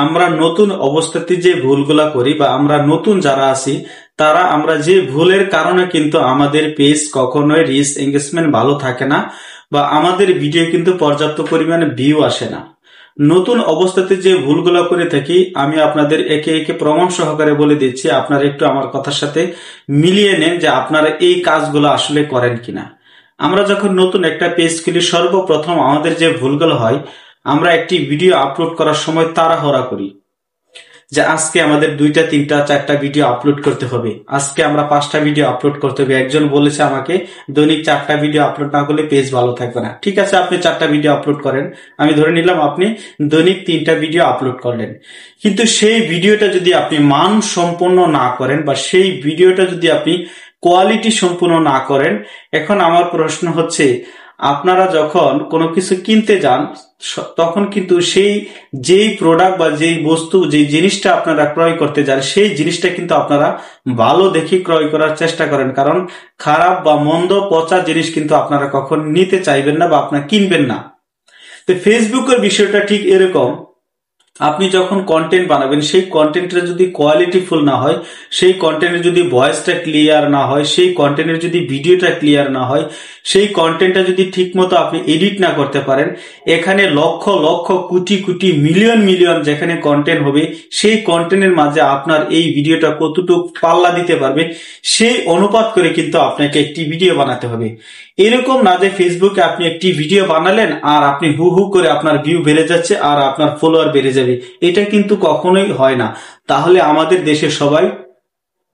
আমরা নতুন অবস্থাতে যে ভুলগুলা করি বা আমরা নতুন যারা আছি তারা আমরা যে ভুলের কারণে কিন্তু আমাদের পেজ কখনোই রিচ এঙ্গেজমেন্ট ভালো থাকে না বা আমাদের ভিডিও কিন্তু পর্যাপ্ত পরিমাণে ভিউ আসে না। নতুন অবস্থাতে যে ভুলগুলো করে থাকি আমি আপনাদের একে একে প্রমাণ সহকারে বলে দিচ্ছি, আপনারা একটু আমার কথার সাথে মিলিয়ে নেন যে আপনারা এই কাজগুলো আসলে করেন কিনা। আমরা যখন নতুন একটা পেজ খুলি সর্বপ্রথম আমাদের যে ভুলগুলো হয়, আমরা একটি ভিডিও আপলোড করার সময় তাড়াহুড়া করি যে আজকে আমাদের 2টা 3টা 4টা ভিডিও আপলোড করতে হবে, আজকে আমরা 5টা ভিডিও আপলোড করতে হবে। একজন বলেছে আমাকে দৈনিক 4টা ভিডিও আপলোড না করলে পেজ ভালো থাকবে না। ঠিক আছে, আপনি 4টা ভিডিও আপলোড করেন, আমি ধরে নিলাম আপনি দৈনিক 3টা ভিডিও আপলোড করলেন, কিন্তু সেই ভিডিওটা যদি আপনি মান সম্পন্ন না করেন বা সেই ভিডিওটা যদি আপনি কোয়ালিটি সম্পূর্ণ না করেন, এখন আমার প্রশ্ন হচ্ছে আপনারা যখন কোনো কিছু কিনতে যান তখন কিন্তু সেই যেই প্রোডাক্ট বা যেই বস্তু যেই জিনিসটা আপনারা ক্রয় করতে যান সেই জিনিসটা কিন্তু আপনারা ভালো দেখে ক্রয় করার চেষ্টা করেন, কারণ খারাপ বা মন্দ পচা জিনিস কিন্তু আপনারা কখন নিতে চাইবেন না বা আপনারা কিনবেন না। তো ফেসবুকের বিষয়টা ঠিক এরকম, আপনি যখন কন্টেন্ট বানাবেন সেই কন্টেন্টটা যদি কোয়ালিটিফুল না হয়, সেই কন্টেন্টের যদি ভয়েসটা ক্লিয়ার না হয়, সেই কন্টেন্টের যদি ভিডিওটা ক্লিয়ার না হয়, সেই কন্টেন্টটা যদি ঠিক মতো আপনি এডিট না করতে পারেন, এখানে লক্ষ লক্ষ কোটি কোটি মিলিয়ন মিলিয়ন যেখানে কন্টেন্ট হবে সেই কন্টেন্টের মাঝে আপনার এই ভিডিওটা কতটুকু পাল্লা দিতে পারবে সেই অনুপাত করে কিন্তু আপনাকে একটি ভিডিও বানাতে হবে। এরকম না যে ফেসবুকে আপনি একটি ভিডিও বানালেন আর আপনি হু হু করে আপনার ভিউ বেড়ে যাচ্ছে আর আপনার ফলোয়ার বেড়ে যাবে, এটা কিন্তু কখনোই হয় না। তাহলে আমাদের দেশে সবাই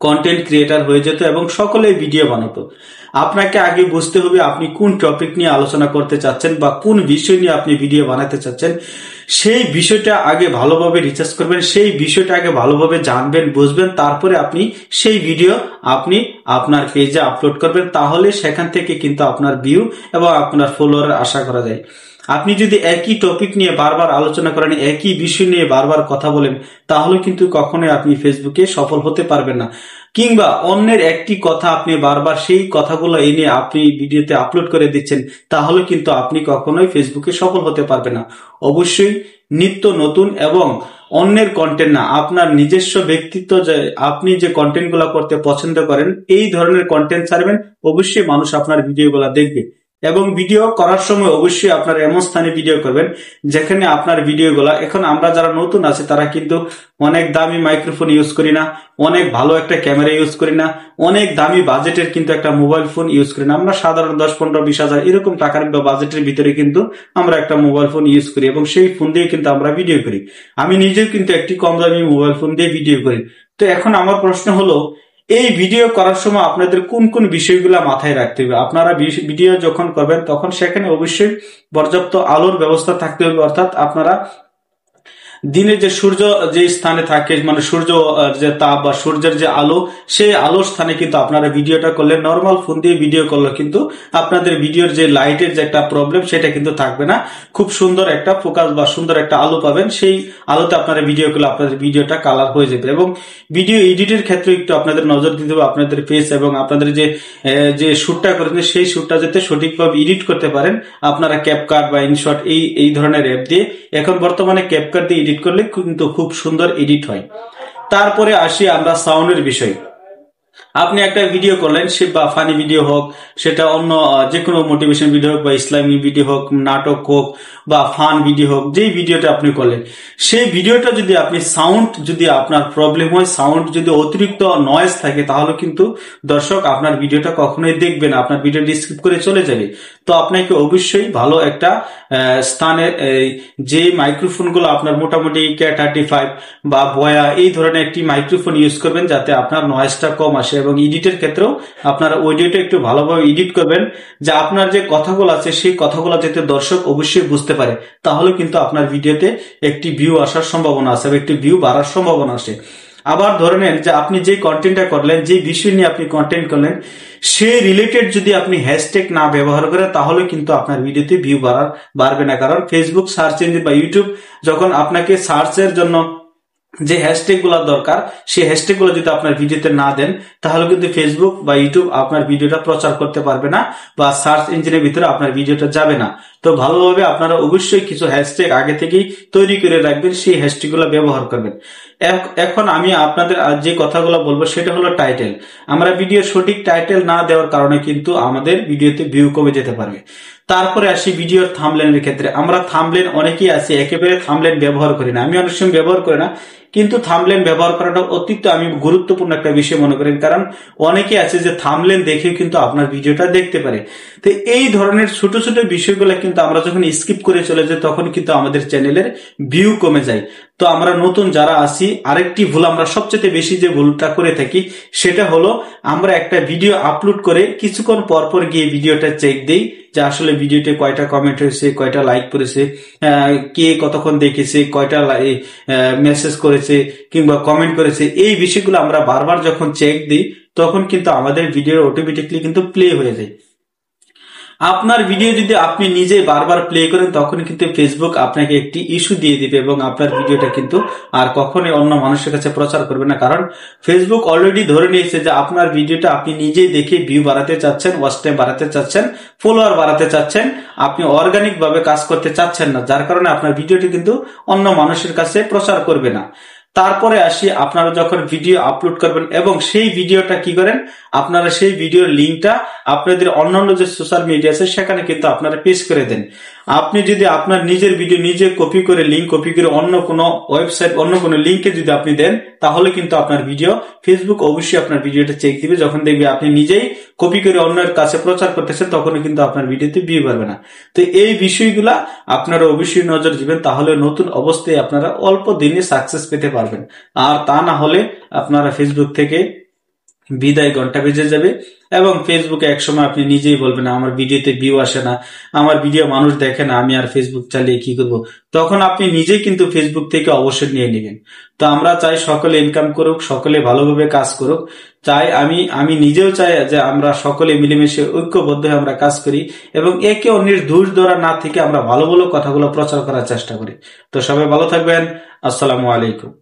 কন্টেন্ট ক্রিয়েটার হয়ে যেত এবং সকলেই ভিডিও বানাতো। আপনাকে আগে বুঝতে হবে আপনি কোন টপিক নিয়ে আলোচনা করতে চাচ্ছেন বা কোন বিষয় নিয়ে আপনি ভিডিও বানাতে চাচ্ছেন, সেই বিষয়টা আগে ভালোভাবে রিসার্চ করবেন, সেই বিষয়টা আগে ভালোভাবে জানবেন বুঝবেন, তারপরে আপনি সেই ভিডিও আপনি আপনার পেজে আপলোড করবেন। তাহলে সেখান থেকে কিন্তু আপনার ভিউ এবং আপনার ফলোয়ার আশা করা যায়। আপনি যদি একই টপিক নিয়ে বারবার আলোচনা করেন, একই বিষয় নিয়ে বারবার কথা বলেন, তাহলে কিন্তু কখনোই আপনি ফেসবুকে সফল হতে পারবেন না। কিংবা অন্যের একটি কথা আপনি বারবার সেই কথাগুলো এনে আপনি ভিডিওতে আপলোড করে দিচ্ছেন, তাহলে কিন্তু আপনি কখনোই ফেসবুকে সফল হতে পারবেন না। অবশ্যই নিত্য নতুন এবং অন্যের কন্টেন্ট না, আপনার নিজস্ব ব্যক্তিত্ব যে আপনি যে কন্টেন্ট গুলা করতে পছন্দ করেন এই ধরনের কন্টেন্ট ছাড়বেন, অবশ্যই মানুষ আপনার ভিডিও গুলা দেখবে। এবং ভিডিও করার সময় অবশ্যই আপনার এমন স্থানে ভিডিও করবেন যেখানে আপনার ভিডিওগুলা, এখন আমরা যারা নতুন আছে তারা কিন্তু অনেক দামি মাইক্রোফোন ইউজ করি না, অনেক ভালো একটা ক্যামেরা ইউজ করি না, অনেক দামি বাজেটের কিন্তু একটা মোবাইল ফোন ইউজ করি না। আমরা সাধারণ 10-15-20 হাজার এরকম টাকার বাজেটের ভিতরে কিন্তু আমরা একটা মোবাইল ফোন ইউজ করি এবং সেই ফোন দিয়ে কিন্তু আমরা ভিডিও করি। আমি নিজেও কিন্তু একটি কম দামি মোবাইল ফোন দিয়ে ভিডিও করি। তো এখন আমার প্রশ্ন হলো, এই ভিডিও করার সময় আপনাদের কোন কোন বিষয়গুলো মাথায় রাখতে হবে। আপনারা ভিডিও যখন করবেন তখন সেখানে অবশ্যই পর্যাপ্ত আলোর ব্যবস্থা থাকতে হবে, অর্থাৎ আপনারা দিনে যে সূর্য যে স্থানে থাকে মানে সূর্য যে তাপ বা সূর্যের যে আলো সেই আলোর স্থানে কিন্তু আপনারা ভিডিওটা করলে, নর্মাল ফোন দিয়ে ভিডিও করলে কিন্তু আপনাদের ভিডিওর যে লাইটের যে একটা প্রবলেম সেটা কিন্তু থাকবে না। খুব সুন্দর একটা ফোকাস বা সুন্দর একটা আলো পাবেন, সেই আলোতে আপনারা ভিডিও করলে আপনাদের ভিডিওটা কালার হয়ে যাবে। এবং ভিডিও এডিটের ক্ষেত্রে একটু আপনাদের নজর দিতে হবে, আপনাদের ফেস এবং আপনাদের যে শুটটা করেছেন সেই শুটটা যাতে সঠিকভাবে এডিট করতে পারেন আপনারা ক্যাপকাট বা ইনশট এই ধরনের অ্যাপ দিয়ে। এখন বর্তমানে ক্যাপকাট দিয়ে এডিট করলে কিন্তু খুব সুন্দর এডিট হয়। তারপরে আসি আমরা সাউন্ডের বিষয়। আপনি একটা ভিডিও করলেন, সে বা ফানি ভিডিও হোক, সেটা অন্য যে কোনো মোটিভেশন ভিডিও হোক বা ইসলামিক ভিডিও হোক, নাটক হোক বা ফান ভিডিও হোক, যেই ভিডিওটা আপনি করলেন সেই ভিডিওটা যদি আপনি সাউন্ড যদি আপনার প্রবলেম হয়, সাউন্ড যদি অতিরিক্ত নয়েজ থাকে, তাহলে কিন্তু দর্শক আপনার ভিডিওটা কখনোই দেখবে না, আপনার ভিডিওটি স্কিপ করে চলে যাবে। তো আপনাকে অবশ্যই ভালো একটা স্থানে যে মাইক্রোফোন গুলো আপনার মোটামুটি K35 বা বয়া এই ধরনের একটি মাইক্রোফোন ইউজ করবেন যাতে আপনার নয়েজটা কম আসে। এবং এডিটের ক্ষেত্রেও আপনারা অডিওটা একটু ভালোভাবে এডিট করবেন, যে আপনার যে কথাগুলো আছে সেই কথাগুলো যাতে দর্শক অবশ্যই বুঝতে পারে, তাহলে কিন্তু আপনার ভিডিওতে একটি ভিউ আসার সম্ভাবনা আছে এবং একটি ভিউ বাড়ার সম্ভাবনা আসে। আবার ধরে নেন যে আপনি যে কন্টেন্টটা করলেন, যে বিষয় নিয়ে আপনি কন্টেন্ট করলেন, সেই রিলেটেড যদি আপনি হ্যাশট্যাগ না ব্যবহার করেন, তাহলে কিন্তু আপনার ভিডিওতে ভিউ বাড়বে না। কারণ ফেসবুক সার্চ ইঞ্জিন বা ইউটিউব যখন আপনাকে সার্চের জন্য যে হ্যাশট্যাগ গুলো দরকার সেই হ্যাশট্যাগ গুলো যদি আপনার ভিডিওতে না দেন, তাহলে কিন্তু ফেসবুক বা ইউটিউব আপনার ভিডিওটা প্রচার করতে পারবে না বা সার্চ ইঞ্জিনের ভিতরে আপনার ভিডিওটা যাবে না। তো ভালোভাবে আপনারা অবশ্যই কিছু হ্যাশট্যাগ আগে থেকেই তৈরি করে রাখবেন, সেই হ্যাশট্যাগ গুলো ব্যবহার করবেন। এখন আমি আপনাদের যে কথাগুলো বলবো সেটা হলো টাইটেল। আমরা ভিডিওর সঠিক টাইটেল না দেওয়ার কারণে কিন্তু আমাদের ভিডিওতে ভিউ কমে যেতে পারবে। তারপরে আসি ভিডিওর থাম্বনেলের ক্ষেত্রে। আমরা থাম্বনেল অনেকেই আছে একেবারে থাম্বনেল ব্যবহার করি না, আমি অনেক সময় ব্যবহার করি না, কিন্তু থাম্বনেল ব্যবহার করাটা অত্যন্ত আমি গুরুত্বপূর্ণ একটা বিষয় মনে করি, কারণ অনেকে আছে যে থাম্বনেল দেখে কিন্তু আপনার ভিডিওটা দেখতে পারে। তো এই ধরনের ছোট ছোট বিষয়গুলো কিন্তু আমরা যখন স্কিপ করে চলে যাই তখন কিন্তু আমাদের চ্যানেলের ভিউ কমে যায়। তো আমরা নতুন যারা আছি, আরেকটি ভুল আমরা সবচেয়ে বেশি যে ভুলটা করে থাকি সেটা হলো আমরা একটা ভিডিও আপলোড করে কিছুক্ষণ পর পর গিয়ে ভিডিওটা চেক দেই যে আসলে ভিডিওতে কয়টা কমেন্ট হয়েছে, কয়টা লাইক করেছে, কে কতক্ষণ দেখেছে, কয়টা মেসেজ করেছে কিংবা কমেন্ট করেছে। এই বিষয়গুলো আমরা বারবার যখন চেক দিই তখন কিন্তু আমাদের ভিডিও অটোমেটিকলি কিন্তু প্লে হয়ে যায়। আপনার ভিডিও যদি আপনি নিজে বারবার প্লে করেন তখন কিন্তু ফেসবুক আপনাকে একটি ইস্যু দিয়ে দিবে এবং আপনার ভিডিওটা কিন্তু আর কখনোই অন্য মানুষের কাছে প্রচার করবে না, কারণ ফেসবুক অলরেডি ধরে নিয়েছে যে আপনার ভিডিওটা আপনি নিজেই দেখে ভিউ বাড়াতে চাচ্ছেন, ওয়াচ টাইম বাড়াতে চাচ্ছেন, ফলোয়ার বাড়াতে চাচ্ছেন, আপনি অর্গানিক ভাবে কাজ করতে চাচ্ছেন না, যার কারণে আপনার ভিডিওটি কিন্তু অন্য মানুষের কাছে প্রচার করবে না। তারপরে আসি, আপনারা যখন ভিডিও আপলোড করবেন এবং সেই ভিডিওটা কি করেন, আপনারা সেই ভিডিওর লিঙ্কটা আপনাদের অন্যান্য যে সোশ্যাল মিডিয়া আছে সেখানে কিন্তু আপনারা পেস্ট করে দেন। আপনি যদি আপনার নিজের ভিডিও নিজে কপি করে লিঙ্ক কপি করে অন্য কোনো ওয়েবসাইট অন্য কোনো লিঙ্কে যদি আপনি দেন, তাহলে কিন্তু আপনার ভিডিও ফেসবুক অবশ্যই আপনার ভিডিওটা চেক দিবে। যখন দেখবে আপনি নিজেই কপি করে অন্যের কাছে প্রচার করতেছেন তখন কিন্তু আপনার ভিডিওতে ভিউ পারবে না। তো এই বিষয়গুলা আপনারা অবশ্যই নজর দিবেন, তাহলে নতুন অবস্থায় আপনারা অল্প দিনে সাকসেস পেতে পারবেন। আর তা না হলে আপনারা ফেসবুক থেকে বিদায় ঘন্টা বেজে যাবে এবং ফেসবুকে একসময় আপনি নিজেই বলবেন আমার ভিডিওতে ভিউ আসে না, আমার ভিডিও মানুষ দেখে না, আমি আর ফেসবুক চালিয়ে কি করব। তখন আপনি নিজেই কিন্তু ফেসবুক থেকে অবসর নিয়ে নেবেন। তো আমরা চাই সকলে ইনকাম করুক, সকলে ভালোভাবে কাজ করুক। চাই আমি নিজেও চাই যে আমরা সকলে মিলেমিশে ঐক্যবদ্ধ হয়ে আমরা কাজ করি এবং একে অন্যের দোষ ধরা না থেকে আমরা ভালো ভালো কথাগুলো প্রচার করার চেষ্টা করি। তো সবাই ভালো থাকবেন। আসসালামু আলাইকুম।